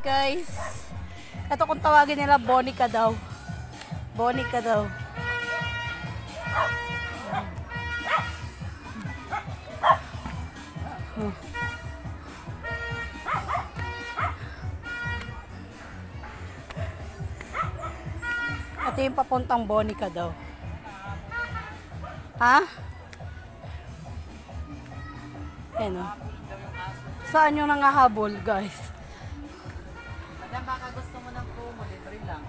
guys. Ito kung tawagin nila, Bonica daw. Bonica daw. Ito yung papuntang Bonica daw. Ha? Ayan o. Saan yung nangahabol, guys? Madam, baka gusto mo ng promo, libre lang.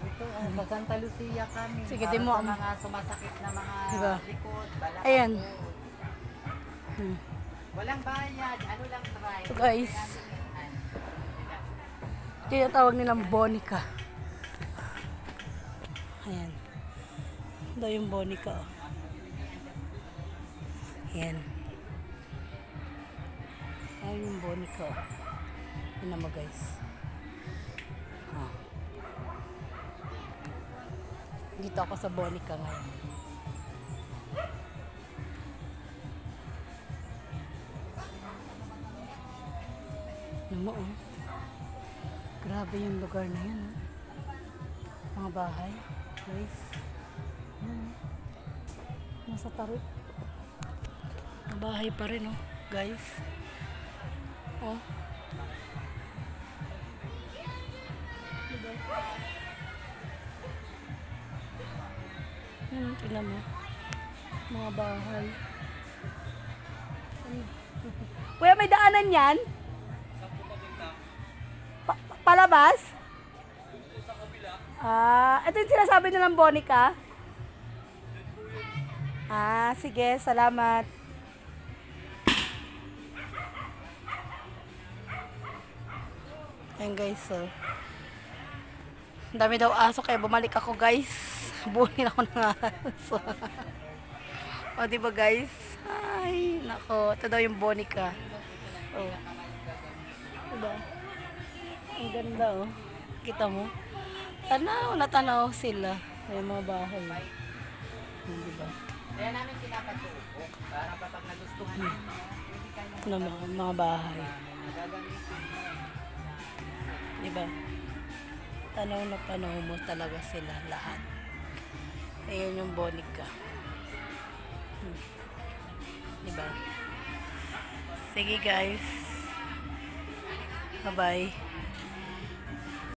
Ito, sa Santa Lucia kami. Sige, para di mo sa mga sumasakit na mga diba? likod, balakang. Ayan. Walang bayad, ano lang try. So guys, tinatawag nilang Bonica. Ayan. Ito yung Bonica. Oh. Ayan. Ayan yung Bonica. Oh. Yun naman guys. Oh. Dito ako sa Bonica ngayon. Ano mo, oh. Grabe yung lugar na yun, oh. Mga bahay, guys. Nasa tarik. Mga bahay pa rin, oh, guys. Oh. Diba? Tingnan mo. Mga bahay. Kuya, may daanan yan? Palabas? Ito yung sinasabi nilang Bonica? Sige, salamat. Ayan guys, so. Ang dami daw aso, kaya bumalik ako guys. Bunin ako ng aso. O, diba guys? Ay, nako. Ito daw yung Bonica. Oh. Diba? Ang ganda, oh. Kita mo? Tanaw na tanaw sila. May mga bahay. Diba? Kaya namin pinapasuko para kapag nagustuhan nyo, hindi kayo Mga bahay. nagagamitin mo. Diba? Tanaw na tanaw mo talaga sila lahat. Ayan yung Bonica. Diba? Sige guys. Bye-bye.